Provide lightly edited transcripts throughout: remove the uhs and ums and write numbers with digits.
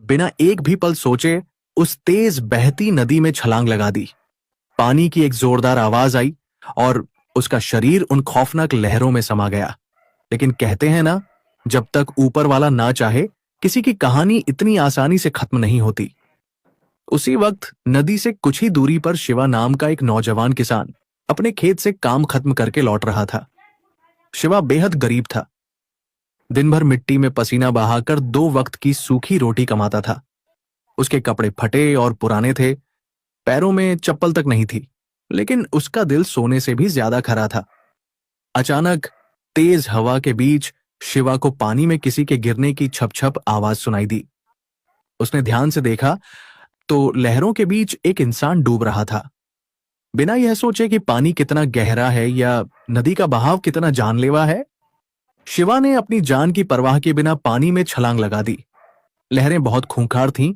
बिना एक भी पल सोचे उस तेज बहती नदी में छलांग लगा दी। पानी की एक जोरदार आवाज आई और उसका शरीर उन खौफनाक लहरों में समा गया। लेकिन कहते हैं ना, जब तक ऊपर वाला ना चाहे, किसी की कहानी इतनी आसानी से खत्म नहीं होती। उसी वक्त नदी से कुछ ही दूरी पर शिवा नाम का एक नौजवान किसान अपने खेत से काम खत्म करके लौट रहा था। शिवा बेहद गरीब था। दिन भर मिट्टी में पसीना बहाकर 2 वक्त की सूखी रोटी कमाता था। उसके कपड़े फटे और पुराने थे, पैरों में चप्पल तक नहीं थी, लेकिन उसका दिल सोने से भी ज्यादा खरा था। अचानक तेज हवा के बीच शिवा को पानी में किसी के गिरने की छप छप आवाज सुनाई दी। उसने ध्यान से देखा तो लहरों के बीच एक इंसान डूब रहा था। बिना यह सोचे कि पानी कितना गहरा है या नदी का बहाव कितना जानलेवा है, शिवा ने अपनी जान की परवाह के बिना पानी में छलांग लगा दी। लहरें बहुत खूंखार थीं।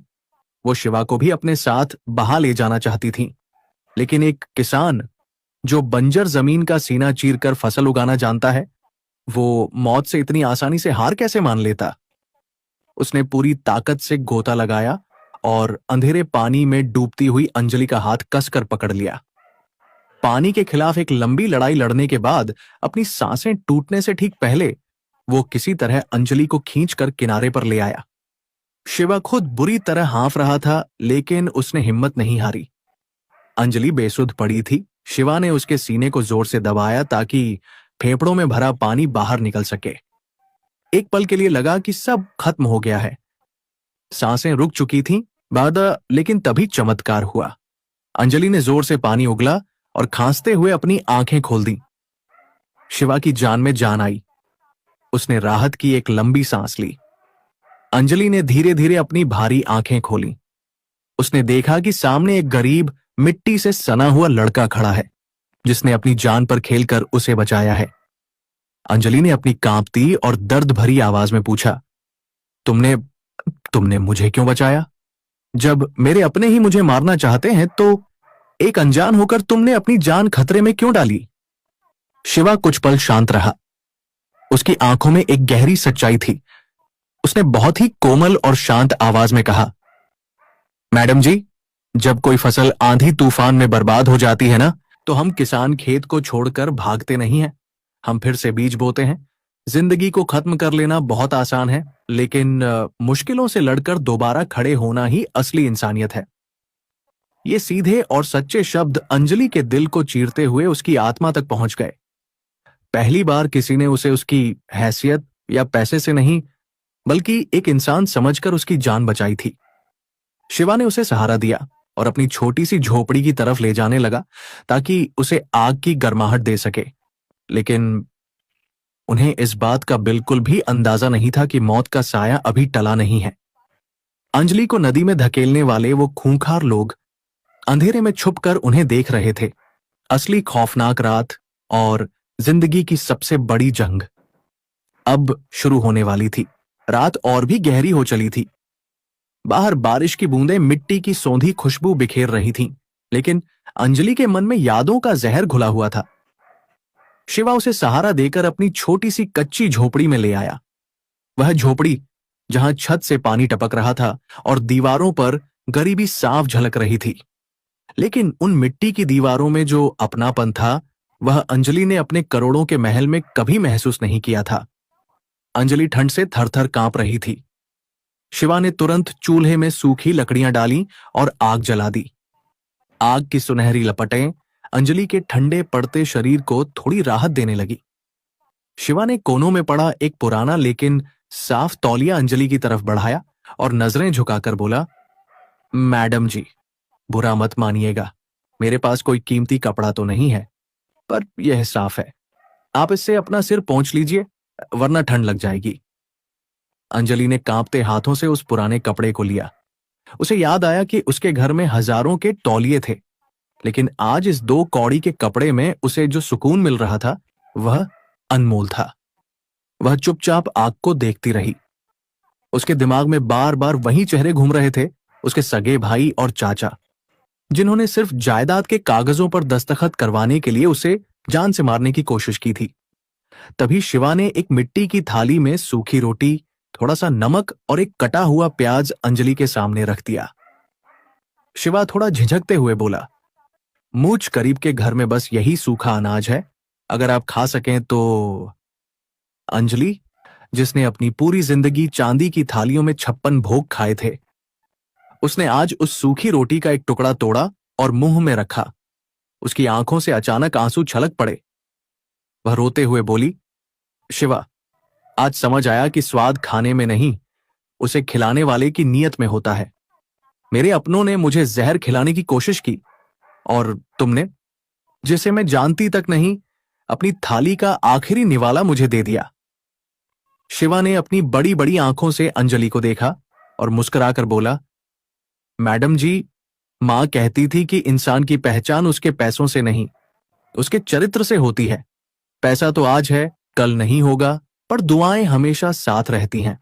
वो शिवा को भी अपने साथ बहा ले जाना चाहती थीं, लेकिन एक किसान जो बंजर जमीन का सीना चीरकर फसल उगाना जानता है, वो मौत से इतनी आसानी से हार कैसे मान लेता। उसने पूरी ताकत से गोता लगाया और अंधेरे पानी में डूबती हुई अंजलि का हाथ कसकर पकड़ लिया। पानी के खिलाफ एक लंबी लड़ाई लड़ने के बाद अपनी सांसें टूटने से ठीक पहले वो किसी तरह अंजलि को खींचकर किनारे पर ले आया। शिवा खुद बुरी तरह हाँफ रहा था, लेकिन उसने हिम्मत नहीं हारी। अंजलि बेसुध पड़ी थी। शिवा ने उसके सीने को जोर से दबाया ताकि फेफड़ों में भरा पानी बाहर निकल सके। एक पल के लिए लगा कि सब खत्म हो गया है। सांसें रुक चुकी थीं, लेकिन तभी चमत्कार हुआ। अंजलि ने जोर से पानी उगला और खांसते हुए अपनी आंखें खोल दी। शिवा की जान में जान आई। उसने राहत की एक लंबी सांस ली। अंजलि ने धीरे धीरे अपनी भारी आंखें खोली। उसने देखा कि सामने एक गरीब मिट्टी से सना हुआ लड़का खड़ा है, जिसने अपनी जान पर खेलकर उसे बचाया है। अंजलि ने अपनी कांपती और दर्द भरी आवाज में पूछा, तुमने तुमने मुझे क्यों बचाया? जब मेरे अपने ही मुझे मारना चाहते हैं तो एक अनजान होकर तुमने अपनी जान खतरे में क्यों डाली? शिवा कुछ पल शांत रहा। उसकी आंखों में एक गहरी सच्चाई थी। उसने बहुत ही कोमल और शांत आवाज में कहा, मैडम जी, जब कोई फसल आंधी तूफान में बर्बाद हो जाती है ना, तो हम किसान खेत को छोड़कर भागते नहीं हैं। हम फिर से बीज बोते हैं। जिंदगी को खत्म कर लेना बहुत आसान है, लेकिन मुश्किलों से लड़कर दोबारा खड़े होना ही असली इंसानियत है। ये सीधे और सच्चे शब्द अंजलि के दिल को चीरते हुए उसकी आत्मा तक पहुंच गए। पहली बार किसी ने उसे उसकी हैसियत या पैसे से नहीं, बल्कि एक इंसान समझकर उसकी जान बचाई थी। शिवा ने उसे सहारा दिया और अपनी छोटी सी झोपड़ी की तरफ ले जाने लगा ताकि उसे आग की गर्माहट दे सके। लेकिन उन्हें इस बात का बिल्कुल भी अंदाजा नहीं था कि मौत का साया अभी टला नहीं है। अंजलि को नदी में धकेलने वाले वो खूंखार लोग अंधेरे में छुपकर उन्हें देख रहे थे। असली खौफनाक रात और जिंदगी की सबसे बड़ी जंग अब शुरू होने वाली थी। रात और भी गहरी हो चली थी। बाहर बारिश की बूंदें मिट्टी की सौंधी खुशबू बिखेर रही थीं, लेकिन अंजलि के मन में यादों का जहर घुला हुआ था। शिवा उसे सहारा देकर अपनी छोटी सी कच्ची झोपड़ी में ले आया। वह झोपड़ी जहां छत से पानी टपक रहा था और दीवारों पर गरीबी साफ झलक रही थी, लेकिन उन मिट्टी की दीवारों में जो अपनापन था, वह अंजलि ने अपने करोड़ों के महल में कभी महसूस नहीं किया था। अंजलि ठंड से थरथर कांप रही थी। शिवा ने तुरंत चूल्हे में सूखी लकड़ियां डाली और आग जला दी। आग की सुनहरी लपटें अंजलि के ठंडे पड़ते शरीर को थोड़ी राहत देने लगी। शिवा ने कोनों में पड़ा एक पुराना लेकिन साफ तौलिया अंजलि की तरफ बढ़ाया और नजरें झुकाकर बोला, मैडम जी, बुरा मत मानिएगा, मेरे पास कोई कीमती कपड़ा तो नहीं है, पर यह साफ है। आप इससे अपना सिर पोंछ लीजिए, वरना ठंड लग जाएगी। अंजलि ने कांपते हाथों से उस पुराने कपड़े को लिया। उसे याद आया कि उसके घर में हजारों के तौलिए थे, लेकिन आज इस 2 कौड़ी के कपड़े में उसे जो सुकून मिल रहा था, वह अनमोल था। वह चुपचाप आग को देखती रही। उसके दिमाग में बार बार वही चेहरे घूम रहे थे, उसके सगे भाई और चाचा, जिन्होंने सिर्फ जायदाद के कागजों पर दस्तखत करवाने के लिए उसे जान से मारने की कोशिश की थी। तभी शिवा ने एक मिट्टी की थाली में सूखी रोटी, थोड़ा सा नमक और एक कटा हुआ प्याज अंजलि के सामने रख दिया। शिवा थोड़ा झिझकते हुए बोला, मूछ करीब के घर में बस यही सूखा अनाज है, अगर आप खा सकें तो। अंजलि, जिसने अपनी पूरी जिंदगी चांदी की थालियों में 56 भोग खाए थे, उसने आज उस सूखी रोटी का एक टुकड़ा तोड़ा और मुंह में रखा। उसकी आंखों से अचानक आंसू छलक पड़े। वह रोते हुए बोली, शिवा, आज समझ आया कि स्वाद खाने में नहीं, उसे खिलाने वाले की नीयत में होता है। मेरे अपनों ने मुझे जहर खिलाने की कोशिश की और तुमने, जिसे मैं जानती तक नहीं, अपनी थाली का आखिरी निवाला मुझे दे दिया। शिवा ने अपनी बड़ी बड़ी आंखों से अंजलि को देखा और मुस्कुराकर बोला, मैडम जी, मां कहती थी कि इंसान की पहचान उसके पैसों से नहीं, उसके चरित्र से होती है। पैसा तो आज है, कल नहीं होगा, पर दुआएं हमेशा साथ रहती हैं।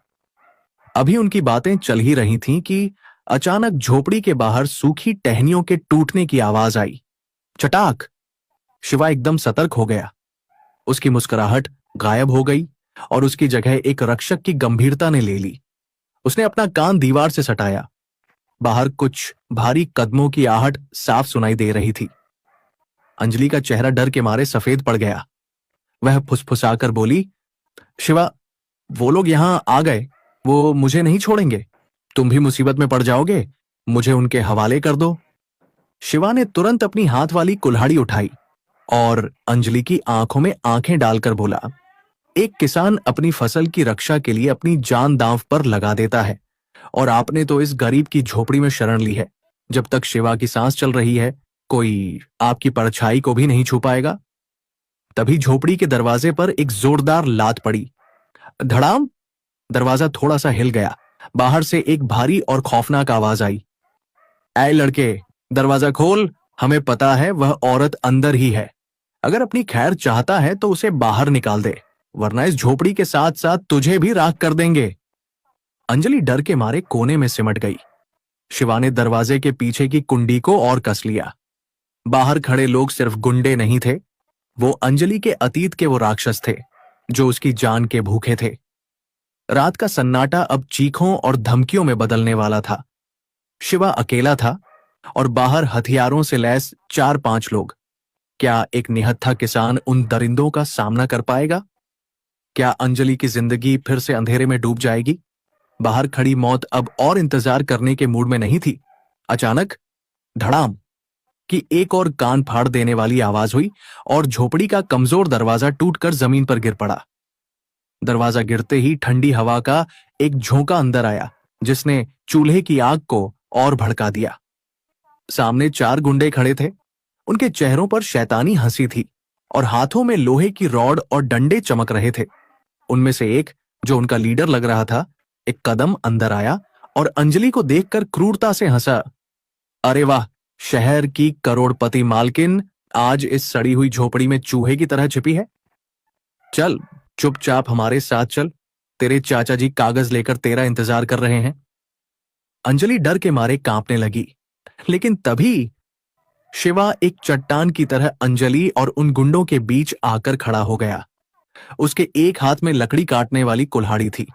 अभी उनकी बातें चल ही रही थीं कि अचानक झोपड़ी के बाहर सूखी टहनियों के टूटने की आवाज आई। चटाक! शिवा एकदम सतर्क हो गया। उसकी मुस्कुराहट गायब हो गई और उसकी जगह एक रक्षक की गंभीरता ने ले ली। उसने अपना कान दीवार से सटाया। बाहर कुछ भारी कदमों की आहट साफ सुनाई दे रही थी। अंजलि का चेहरा डर के मारे सफेद पड़ गया। वह फुसफुसाकर बोली, शिवा, वो लोग यहां आ गए, वो मुझे नहीं छोड़ेंगे। तुम भी मुसीबत में पड़ जाओगे, मुझे उनके हवाले कर दो। शिवा ने तुरंत अपनी हाथ वाली कुल्हाड़ी उठाई और अंजलि की आंखों में आंखें डालकर बोला, एक किसान अपनी फसल की रक्षा के लिए अपनी जान दांव पर लगा देता है, और आपने तो इस गरीब की झोपड़ी में शरण ली है। जब तक शिवा की सांस चल रही है, कोई आपकी परछाई को भी नहीं छू पाएगा। तभी झोपड़ी के दरवाजे पर एक जोरदार लात पड़ी। धड़ाम! दरवाजा थोड़ा सा हिल गया। बाहर से एक भारी और खौफनाक आवाज आई, ऐ लड़के, दरवाजा खोल, हमें पता है वह औरत अंदर ही है। अगर अपनी खैर चाहता है तो उसे बाहर निकाल दे, वरना इस झोपड़ी के साथ साथ तुझे भी राख कर देंगे। अंजलि डर के मारे कोने में सिमट गई। शिवा ने दरवाजे के पीछे की कुंडी को और कस लिया। बाहर खड़े लोग सिर्फ गुंडे नहीं थे, वो अंजलि के अतीत के वो राक्षस थे जो उसकी जान के भूखे थे। रात का सन्नाटा अब चीखों और धमकियों में बदलने वाला था। शिवा अकेला था और बाहर हथियारों से लैस 4-5 लोग। क्या एक निहत्था किसान उन दरिंदों का सामना कर पाएगा? क्या अंजलि की जिंदगी फिर से अंधेरे में डूब जाएगी? बाहर खड़ी मौत अब और इंतजार करने के मूड में नहीं थी। अचानक धड़ाम की एक और कान फाड़ देने वाली आवाज हुई और झोपड़ी का कमजोर दरवाजा टूटकर जमीन पर गिर पड़ा। दरवाजा गिरते ही ठंडी हवा का एक झोंका अंदर आया, जिसने चूल्हे की आग को और भड़का दिया। सामने 4 गुंडे खड़े थे। उनके चेहरों पर शैतानी हंसी थी और हाथों में लोहे की रॉड और डंडे चमक रहे थे। उनमें से एक, जो उनका लीडर लग रहा था, एक कदम अंदर आया और अंजलि को देखकर क्रूरता से हंसा। अरे वाह, शहर की करोड़पति मालकिन आज इस सड़ी हुई झोपड़ी में चूहे की तरह छिपी है। चल, चुपचाप हमारे साथ चल, तेरे चाचा जी कागज लेकर तेरा इंतजार कर रहे हैं। अंजलि डर के मारे कांपने लगी, लेकिन तभी शिवा एक चट्टान की तरह अंजलि और उन गुंडों के बीच आकर खड़ा हो गया। उसके एक हाथ में लकड़ी काटने वाली कुल्हाड़ी थी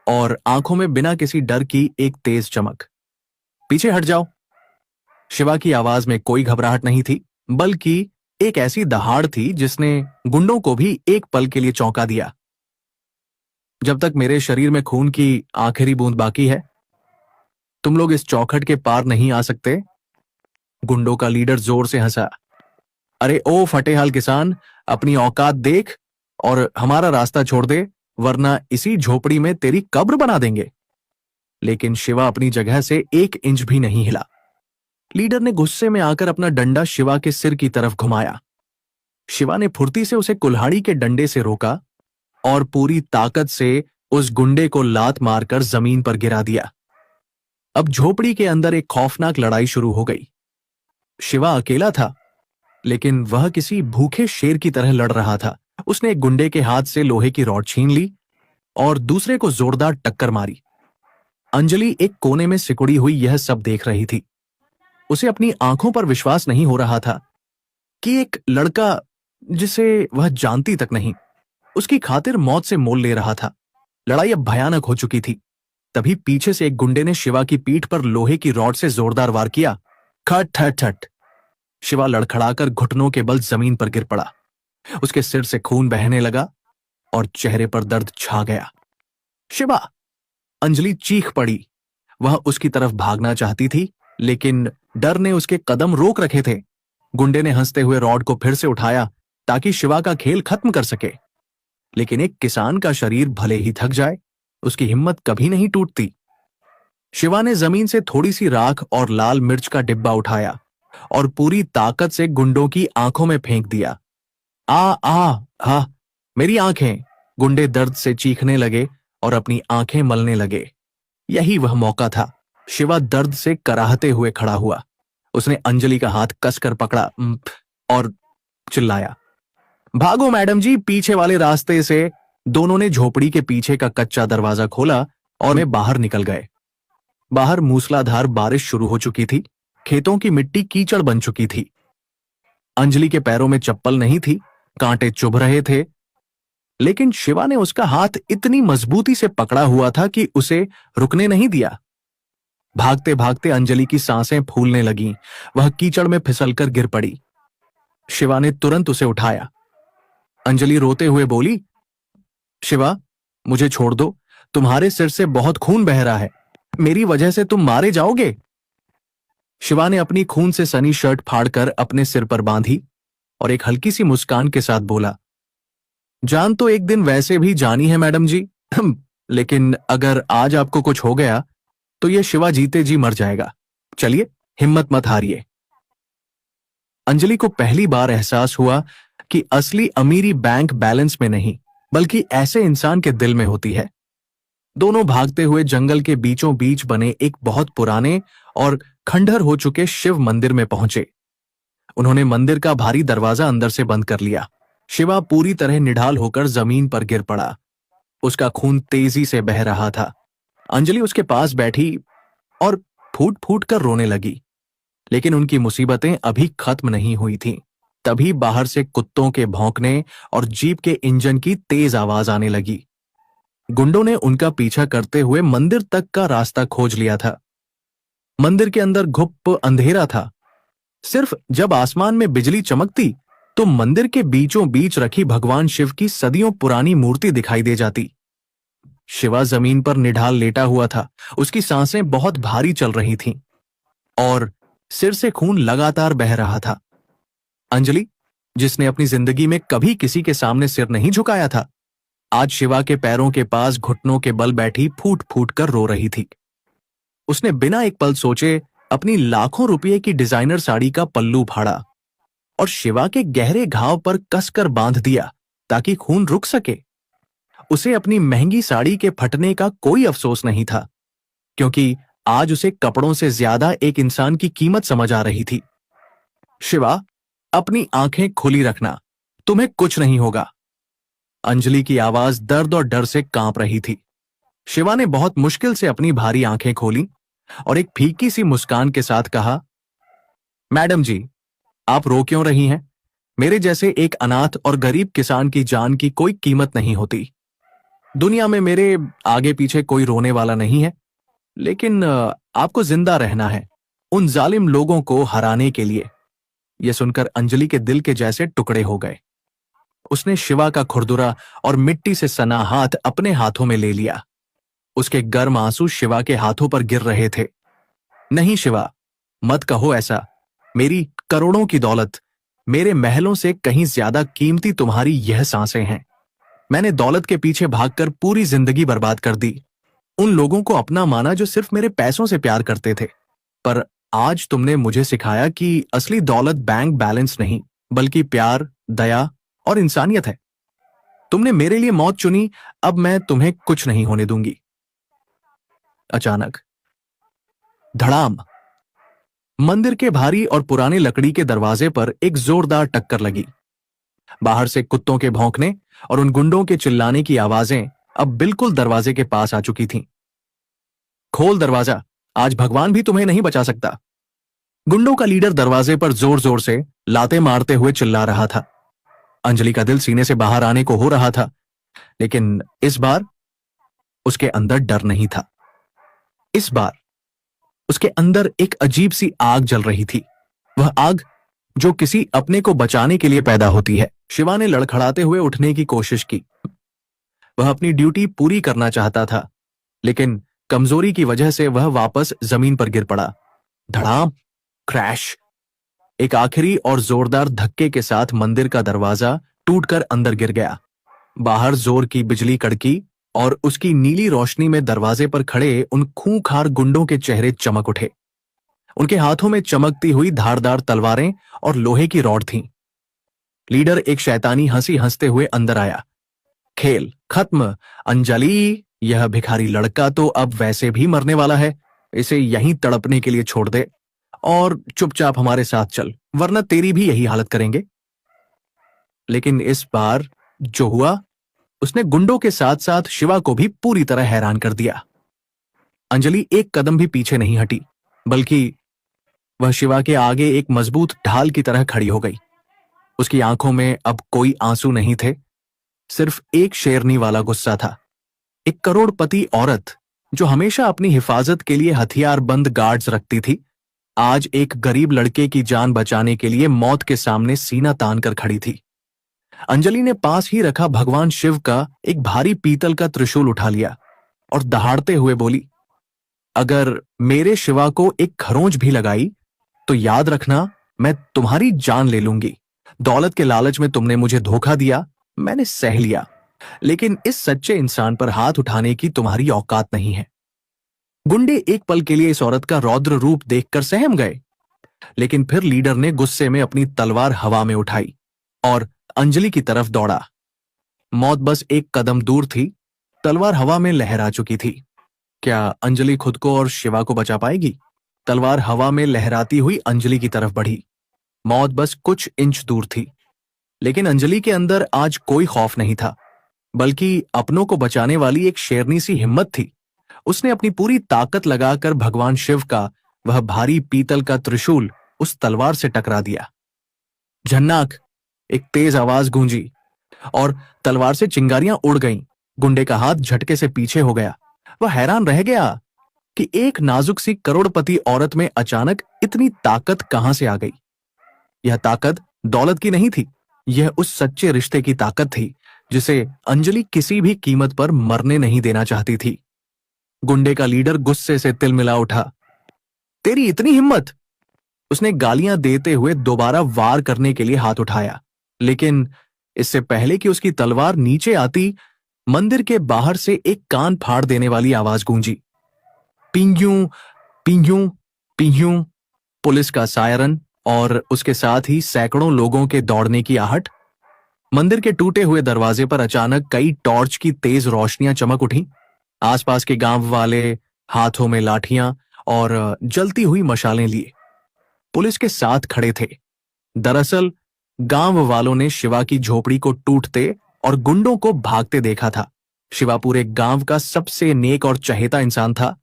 और आंखों में बिना किसी डर की एक तेज चमक। पीछे हट जाओ। शिवा की आवाज में कोई घबराहट नहीं थी, बल्कि एक ऐसी दहाड़ थी जिसने गुंडों को भी एक पल के लिए चौंका दिया। जब तक मेरे शरीर में खून की आखिरी बूंद बाकी है, तुम लोग इस चौखट के पार नहीं आ सकते। गुंडों का लीडर जोर से हंसा। अरे ओ फटेहाल किसान, अपनी औकात देख और हमारा रास्ता छोड़ दे, वरना इसी झोपड़ी में तेरी कब्र बना देंगे। लेकिन शिवा अपनी जगह से 1 इंच भी नहीं हिला। लीडर ने गुस्से में आकर अपना डंडा शिवा के सिर की तरफ घुमाया। शिवा ने फुर्ती से उसे कुल्हाड़ी के डंडे से रोका और पूरी ताकत से उस गुंडे को लात मारकर जमीन पर गिरा दिया। अब झोपड़ी के अंदर एक खौफनाक लड़ाई शुरू हो गई। शिवा अकेला था, लेकिन वह किसी भूखे शेर की तरह लड़ रहा था। उसने एक गुंडे के हाथ से लोहे की रॉड छीन ली और दूसरे को जोरदार टक्कर मारी। अंजलि एक कोने में सिकुड़ी हुई यह सब देख रही थी। उसे अपनी आंखों पर विश्वास नहीं हो रहा था कि एक लड़का, जिसे वह जानती तक नहीं, उसकी खातिर मौत से मोल ले रहा था। लड़ाई अब भयानक हो चुकी थी। तभी पीछे से एक गुंडे ने शिवा की पीठ पर लोहे की रॉड से जोरदार वार किया। खट ठट ठट। शिवा लड़खड़ाकर घुटनों के बल जमीन पर गिर पड़ा। उसके सिर से खून बहने लगा और चेहरे पर दर्द छा गया। शिवा! अंजलि चीख पड़ी। वह उसकी तरफ भागना चाहती थी, लेकिन डर ने उसके कदम रोक रखे थे। गुंडे ने हंसते हुए रॉड को फिर से उठाया ताकि शिवा का खेल खत्म कर सके। लेकिन एक किसान का शरीर भले ही थक जाए, उसकी हिम्मत कभी नहीं टूटती। शिवा ने जमीन से थोड़ी सी राख और लाल मिर्च का डिब्बा उठाया और पूरी ताकत से गुंडों की आंखों में फेंक दिया। हा, मेरी आंखें! गुंडे दर्द से चीखने लगे और अपनी आंखें मलने लगे। यही वह मौका था। शिवा दर्द से कराहते हुए खड़ा हुआ। उसने अंजलि का हाथ कसकर पकड़ा और चिल्लाया, भागो मैडम जी, पीछे वाले रास्ते से। दोनों ने झोपड़ी के पीछे का कच्चा दरवाजा खोला और वे बाहर निकल गए। बाहर मूसलाधार बारिश शुरू हो चुकी थी। खेतों की मिट्टी कीचड़ बन चुकी थी। अंजलि के पैरों में चप्पल नहीं थी, कांटे चुभ रहे थे, लेकिन शिवा ने उसका हाथ इतनी मजबूती से पकड़ा हुआ था कि उसे रुकने नहीं दिया। भागते भागते अंजलि की सांसें फूलने लगीं। वह कीचड़ में फिसलकर गिर पड़ी। शिवा ने तुरंत उसे उठाया। अंजलि रोते हुए बोली, शिवा, मुझे छोड़ दो। तुम्हारे सिर से बहुत खून बह रहा है। मेरी वजह से तुम मारे जाओगे। शिवा ने अपनी खून से सनी शर्ट फाड़कर अपने सिर पर बांधी और एक हल्की सी मुस्कान के साथ बोला, जान तो एक दिन वैसे भी जानी है मैडम जी, लेकिन अगर आज आपको कुछ हो गया तो यह शिवा जीते जी मर जाएगा। चलिए, हिम्मत मत हारिए। अंजलि को पहली बार एहसास हुआ कि असली अमीरी बैंक बैलेंस में नहीं, बल्कि ऐसे इंसान के दिल में होती है। दोनों भागते हुए जंगल के बीचों बीच बने एक बहुत पुराने और खंडहर हो चुके शिव मंदिर में पहुंचे। उन्होंने मंदिर का भारी दरवाजा अंदर से बंद कर लिया। शिवा पूरी तरह निढाल होकर जमीन पर गिर पड़ा। उसका खून तेजी से बह रहा था। अंजलि उसके पास बैठी और फूट फूट कर रोने लगी। लेकिन उनकी मुसीबतें अभी खत्म नहीं हुई थीं। तभी बाहर से कुत्तों के भौंकने और जीप के इंजन की तेज आवाज आने लगी। गुंडों ने उनका पीछा करते हुए मंदिर तक का रास्ता खोज लिया था। मंदिर के अंदर घुप अंधेरा था। सिर्फ जब आसमान में बिजली चमकती तो मंदिर के बीचों बीच रखी भगवान शिव की सदियों पुरानी मूर्ति दिखाई दे जाती। शिवा जमीन पर निढाल लेटा हुआ था। उसकी सांसें बहुत भारी चल रही थीं और सिर से खून लगातार बह रहा था। अंजलि, जिसने अपनी जिंदगी में कभी किसी के सामने सिर नहीं झुकाया था, आज शिवा के पैरों के पास घुटनों के बल बैठी फूट फूट कर रो रही थी। उसने बिना एक पल सोचे अपनी लाखों रुपए की डिजाइनर साड़ी का पल्लू फाड़ा और शिवा के गहरे घाव पर कसकर बांध दिया ताकि खून रुक सके। उसे अपनी महंगी साड़ी के फटने का कोई अफसोस नहीं था, क्योंकि आज उसे कपड़ों से ज्यादा एक इंसान की कीमत समझ आ रही थी। शिवा, अपनी आंखें खुली रखना, तुम्हें कुछ नहीं होगा। अंजलि की आवाज दर्द और डर से कांप रही थी। शिवा ने बहुत मुश्किल से अपनी भारी आंखें खोली और एक फीकी सी मुस्कान के साथ कहा, मैडम जी, आप रो क्यों रही हैं? मेरे जैसे एक अनाथ और गरीब किसान की जान की कोई कीमत नहीं होती। दुनिया में मेरे आगे पीछे कोई रोने वाला नहीं है, लेकिन आपको जिंदा रहना है उन जालिम लोगों को हराने के लिए। यह सुनकर अंजलि के दिल के जैसे टुकड़े हो गए। उसने शिवा का खुरदुरा और मिट्टी से सना हाथ अपने हाथों में ले लिया। उसके गर्म आंसू शिवा के हाथों पर गिर रहे थे। नहीं शिवा, मत कहो ऐसा। मेरी करोड़ों की दौलत, मेरे महलों से कहीं ज्यादा कीमती तुम्हारी यह सांसें हैं। मैंने दौलत के पीछे भागकर पूरी जिंदगी बर्बाद कर दी। उन लोगों को अपना माना जो सिर्फ मेरे पैसों से प्यार करते थे। पर आज तुमने मुझे सिखाया कि असली दौलत बैंक बैलेंस नहीं, बल्कि प्यार, दया और इंसानियत है। तुमने मेरे लिए मौत चुनी, अब मैं तुम्हें कुछ नहीं होने दूंगी। अचानक धड़ाम, मंदिर के भारी और पुराने लकड़ी के दरवाजे पर एक जोरदार टक्कर लगी। बाहर से कुत्तों के भौंकने और उन गुंडों के चिल्लाने की आवाजें अब बिल्कुल दरवाजे के पास आ चुकी थीं। खोल दरवाजा, आज भगवान भी तुम्हें नहीं बचा सकता। गुंडों का लीडर दरवाजे पर जोर जोर से लाते मारते हुए चिल्ला रहा था। अंजलि का दिल सीने से बाहर आने को हो रहा था, लेकिन इस बार उसके अंदर डर नहीं था। इस बार उसके अंदर एक अजीब सी आग जल रही थी, वह आग जो किसी अपने को बचाने के लिए पैदा होती है। शिवा ने लड़खड़ाते हुए उठने की कोशिश की। वह अपनी ड्यूटी पूरी करना चाहता था, लेकिन कमजोरी की वजह से वह वापस जमीन पर गिर पड़ा। धड़ाम, क्रैश। एक आखिरी और जोरदार धक्के के साथ मंदिर का दरवाजा टूटकर अंदर गिर गया। बाहर जोर की बिजली कड़की और उसकी नीली रोशनी में दरवाजे पर खड़े उन खूंखार गुंडों के चेहरे चमक उठे। उनके हाथों में चमकती हुई धारदार तलवारें और लोहे की रॉड थीं। लीडर एक शैतानी हंसी हंसते हुए अंदर आया। खेल खत्म अंजलि, यह भिखारी लड़का तो अब वैसे भी मरने वाला है, इसे यहीं तड़पने के लिए छोड़ दे और चुपचाप हमारे साथ चल, वरना तेरी भी यही हालत करेंगे। लेकिन इस बार जो हुआ, उसने गुंडों के साथ साथ शिवा को भी पूरी तरह हैरान कर दिया। अंजलि एक कदम भी पीछे नहीं हटी, बल्कि वह शिवा के आगे एक मजबूत ढाल की तरह खड़ी हो गई। उसकी आंखों में अब कोई आंसू नहीं थे, सिर्फ एक शेरनी वाला गुस्सा था। एक करोड़पति औरत जो हमेशा अपनी हिफाजत के लिए हथियारबंद गार्ड्स रखती थी, आज एक गरीब लड़के की जान बचाने के लिए मौत के सामने सीना तान कर खड़ी थी। अंजलि ने पास ही रखा भगवान शिव का एक भारी पीतल का त्रिशूल उठा लिया और दहाड़ते हुए बोली, अगर मेरे शिवा को एक खरोंच भी लगाई तो याद रखना, मैं तुम्हारी जान ले लूंगी। दौलत के लालच में तुमने मुझे धोखा दिया, मैंने सह लिया, लेकिन इस सच्चे इंसान पर हाथ उठाने की तुम्हारी औकात नहीं है। गुंडे एक पल के लिए इस औरत का रौद्र रूप देखकर सहम गए, लेकिन फिर लीडर ने गुस्से में अपनी तलवार हवा में उठाई और अंजलि की तरफ दौड़ा। मौत बस एक कदम दूर थी, तलवार हवा में लहरा चुकी थी। क्या अंजलि खुद को और शिवा को बचा पाएगी? तलवार हवा में लहराती हुई अंजलि की तरफ बढ़ी। मौत बस कुछ इंच दूर थी, लेकिन अंजलि के अंदर आज कोई खौफ नहीं था, बल्कि अपनों को बचाने वाली एक शेरनी सी हिम्मत थी। उसने अपनी पूरी ताकत लगाकर भगवान शिव का वह भारी पीतल का त्रिशूल उस तलवार से टकरा दिया। झन्नाक, एक तेज आवाज गूंजी और तलवार से चिंगारियां उड़ गईं। गुंडे का हाथ झटके से पीछे हो गया। वह हैरान रह गया कि एक नाजुक सी करोड़पति औरत में अचानक इतनी ताकत कहां से आ गई। यह ताकत दौलत की नहीं थी, यह उस सच्चे रिश्ते की ताकत थी जिसे अंजलि किसी भी कीमत पर मरने नहीं देना चाहती थी। गुंडे का लीडर गुस्से से तिलमिला उठा। तेरी इतनी हिम्मत! उसने गालियां देते हुए दोबारा वार करने के लिए हाथ उठाया, लेकिन इससे पहले कि उसकी तलवार नीचे आती, मंदिर के बाहर से एक कान फाड़ देने वाली आवाज गूंजी। पिंग्यूं, पिंग्यूं, पिंग्यूं। पुलिस का सायरन और उसके साथ ही सैकड़ों लोगों के दौड़ने की आहट। मंदिर के टूटे हुए दरवाजे पर अचानक कई टॉर्च की तेज रोशनियां चमक उठी। आसपास के गांव वाले हाथों में लाठियां और जलती हुई मशालें लिए पुलिस के साथ खड़े थे। दरअसल गांव वालों ने शिवा की झोपड़ी को टूटते और गुंडों को भागते देखा था। शिवा पूरे गांव का सबसे नेक और चहेता इंसान था,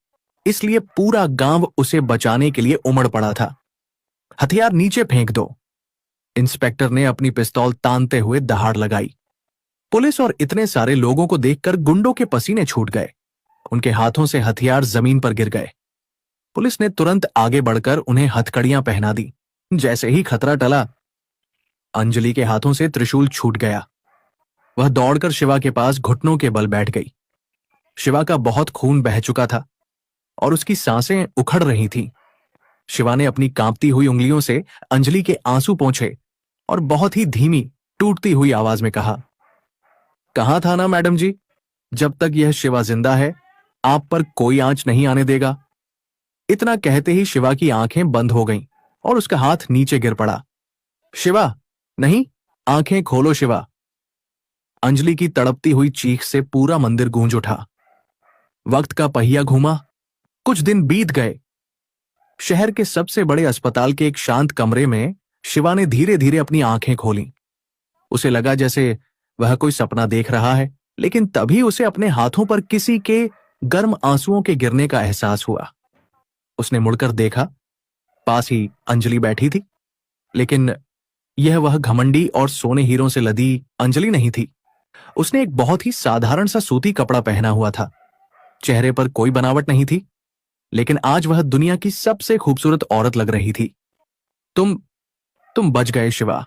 इसलिए पूरा गांव उसे बचाने के लिए उमड़ पड़ा था। हथियार नीचे फेंक दो, इंस्पेक्टर ने अपनी पिस्तौल तानते हुए दहाड़ लगाई। पुलिस और इतने सारे लोगों को देखकर गुंडों के पसीने छूट गए। उनके हाथों से हथियार जमीन पर गिर गए। पुलिस ने तुरंत आगे बढ़कर उन्हें हथकड़ियां पहना दी। जैसे ही खतरा टला, अंजलि के हाथों से त्रिशूल छूट गया। वह दौड़कर शिवा के पास घुटनों के बल बैठ गई। शिवा का बहुत खून बह चुका था और उसकी सांसें उखड़ रही थीं। शिवा ने अपनी कांपती हुई उंगलियों से अंजलि के आंसू पोंछे और बहुत ही धीमी, टूटती हुई आवाज में कहा, कहा था ना मैडम जी, जब तक यह शिवा जिंदा है आप पर कोई आंच नहीं आने देगा। इतना कहते ही शिवा की आंखें बंद हो गईं और उसका हाथ नीचे गिर पड़ा। शिवा, नहीं, आंखें खोलो शिवा। अंजलि की तड़पती हुई चीख से पूरा मंदिर गूंज उठा। वक्त का पहिया घूमा। कुछ दिन बीत गए। शहर के सबसे बड़े अस्पताल के एक शांत कमरे में शिवा ने धीरे धीरे अपनी आंखें खोली। उसे लगा जैसे वह कोई सपना देख रहा है, लेकिन तभी उसे अपने हाथों पर किसी के गर्म आंसुओं के गिरने का एहसास हुआ। उसने मुड़कर देखा, पास ही अंजलि बैठी थी, लेकिन यह वह घमंडी और सोने हीरों से लदी अंजलि नहीं थी। उसने एक बहुत ही साधारण सा सूती कपड़ा पहना हुआ था। चेहरे पर कोई बनावट नहीं थी, लेकिन आज वह दुनिया की सबसे खूबसूरत औरत लग रही थी। तुम बच गए शिवा।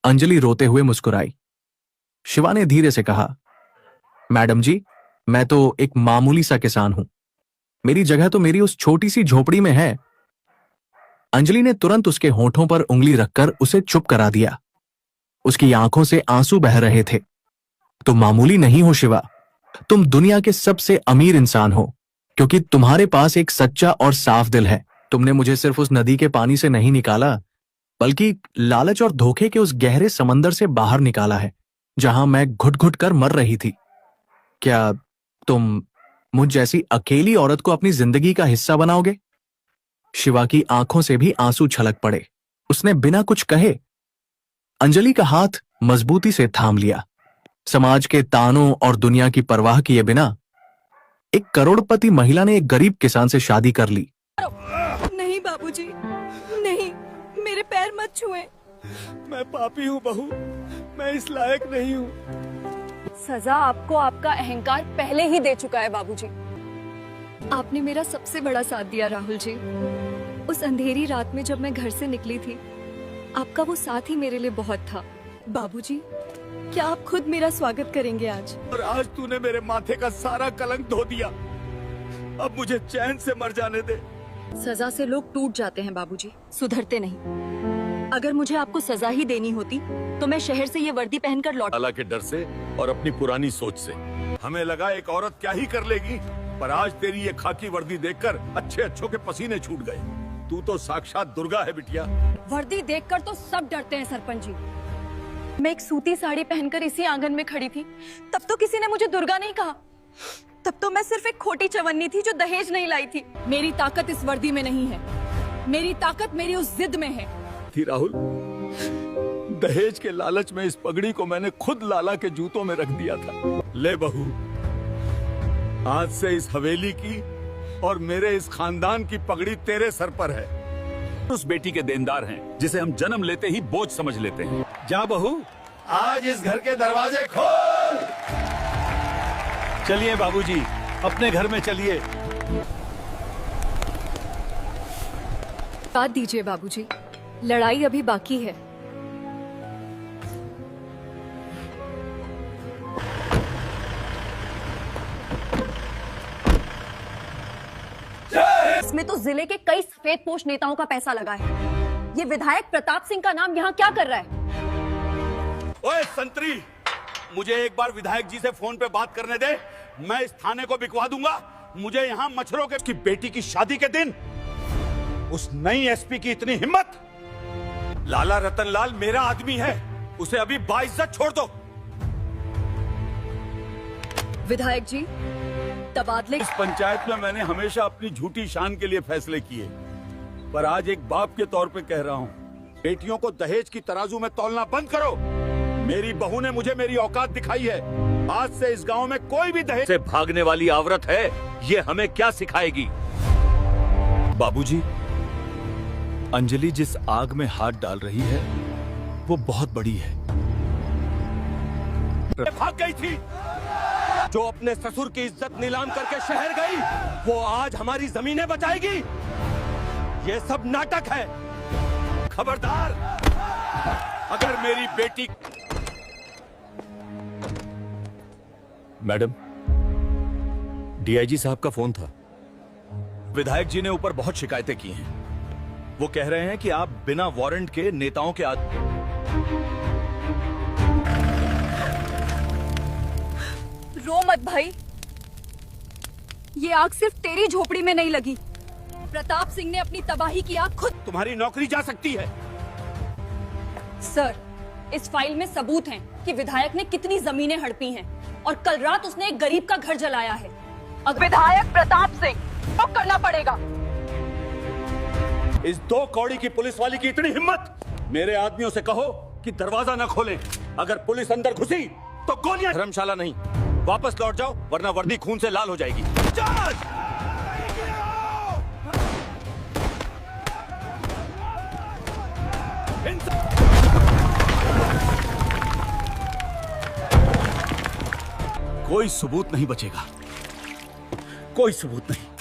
अंजलि रोते हुए मुस्कुराई। शिवा ने धीरे से कहा, मैडम जी, मैं तो एक मामूली सा किसान हूं। मेरी जगह तो मेरी उस छोटी सी झोपड़ी में है। अंजलि ने तुरंत उसके होठों पर उंगली रखकर उसे चुप करा दिया। उसकी आंखों से आंसू बह रहे थे। तुम मामूली नहीं हो शिवा, तुम दुनिया के सबसे अमीर इंसान हो, क्योंकि तुम्हारे पास एक सच्चा और साफ दिल है। तुमने मुझे सिर्फ उस नदी के पानी से नहीं निकाला, बल्कि लालच और धोखे के उस गहरे समंदर से बाहर निकाला है, जहां मैं घुट घुट कर मर रही थी। क्या तुम मुझ जैसी अकेली औरत को अपनी जिंदगी का हिस्सा बनाओगे? शिवा की आंखों से भी आंसू छलक पड़े। उसने बिना कुछ कहे अंजलि का हाथ मजबूती से थाम लिया। समाज के तानों और दुनिया की परवाह किए बिना एक करोड़पति महिला ने एक गरीब किसान से शादी कर ली। नहीं बाबूजी, नहीं, मेरे पैर मत छुएं। मैं पापी हूँ बहू, मैं इस लायक नहीं हूँ। सजा आपको आपका अहंकार पहले ही दे चुका है बाबूजी। आपने मेरा सबसे बड़ा साथ दिया राहुल जी। उस अंधेरी रात में जब मैं घर से निकली थी, आपका वो साथ ही मेरे लिए बहुत था। बाबूजी, क्या आप खुद मेरा स्वागत करेंगे आज? और आज तूने मेरे माथे का सारा कलंक धो दिया। अब मुझे चैन से मर जाने दे। सजा से लोग टूट जाते हैं बाबूजी, सुधरते नहीं। अगर मुझे आपको सजा ही देनी होती तो मैं शहर से ये वर्दी पहनकर लौट। अल्लाह के डर से और अपनी पुरानी सोच से हमें लगा एक औरत क्या ही कर लेगी, पर आज तेरी ये खाकी वर्दी देखकर अच्छे अच्छों के पसीने छूट गए। तू तो साक्षात दुर्गा है बिटिया। वर्दी देखकर तो सब डरते हैं सरपंच जी। मैं एक सूती साड़ी पहनकर इसी आंगन में खड़ी थी, तब तो किसी ने मुझे दुर्गा नहीं कहा। तब तो मैं सिर्फ एक खोटी चवन्नी थी जो दहेज नहीं लाई थी। मेरी ताकत इस वर्दी में नहीं है, मेरी ताकत मेरी उस जिद में है। थी राहुल, दहेज के लालच में इस पगड़ी को मैंने खुद लाला के जूतों में रख दिया था। ले बहू, आज से इस हवेली की और मेरे इस खानदान की पगड़ी तेरे सर पर है। उस बेटी के देनदार हैं जिसे हम जन्म लेते ही बोझ समझ लेते हैं। जा बहू, आज इस घर के दरवाजे खोल। चलिए बाबूजी, अपने घर में चलिए। बात दीजिए बाबूजी, लड़ाई अभी बाकी है। इसमें तो जिले के कई सफेद पोश नेताओं का पैसा लगा है। ये विधायक प्रताप सिंह का नाम यहाँ क्या कर रहा है? ओए संतरी, मुझे एक बार विधायक जी से फोन पे बात करने दे। मैं इस थाने को बिकवा दूंगा। मुझे यहाँ मच्छरों के की बेटी की शादी के दिन उस नई एसपी की इतनी हिम्मत। लाला रतन लाल मेरा आदमी है, उसे अभी बाइज्जत छोड़ दो। विधायक जी, तबादले। इस पंचायत में मैंने हमेशा अपनी झूठी शान के लिए फैसले किए, पर आज एक बाप के तौर पे कह रहा हूँ, बेटियों को दहेज की तराजू में तौलना बंद करो। मेरी बहू ने मुझे मेरी औकात दिखाई है। आज से इस गांव में कोई भी दहेज से भागने वाली औरत है, ये हमें क्या सिखाएगी? बाबूजी, अंजलि जिस आग में हाथ डाल रही है वो बहुत बड़ी है। भाग गई थी, जो अपने ससुर की इज्जत नीलाम करके शहर गई, वो आज हमारी जमीनें बचाएगी। ये सब नाटक है। खबरदार, अगर मेरी बेटी। मैडम, डीआईजी साहब का फोन था। विधायक जी ने ऊपर बहुत शिकायतें की हैं। वो कह रहे हैं कि आप बिना वारंट के नेताओं के रो मत भाई, ये आग सिर्फ तेरी झोपड़ी में नहीं लगी। प्रताप सिंह ने अपनी तबाही की आग खुद। तुम्हारी नौकरी जा सकती है। सर, इस फाइल में सबूत हैं कि विधायक ने कितनी जमीनें हड़पी हैं और कल रात उसने एक गरीब का घर जलाया है। अब विधायक प्रताप सिंह तो करना पड़ेगा। इस 2 कौड़ी की पुलिस वाली की इतनी हिम्मत। मेरे आदमियों से कहो कि दरवाजा न खोलें। अगर पुलिस अंदर घुसी तो गोलियां। धर्मशाला नहीं, वापस लौट जाओ, वरना वर्दी खून से लाल हो जाएगी। कोई सबूत नहीं बचेगा। कोई सबूत नहीं।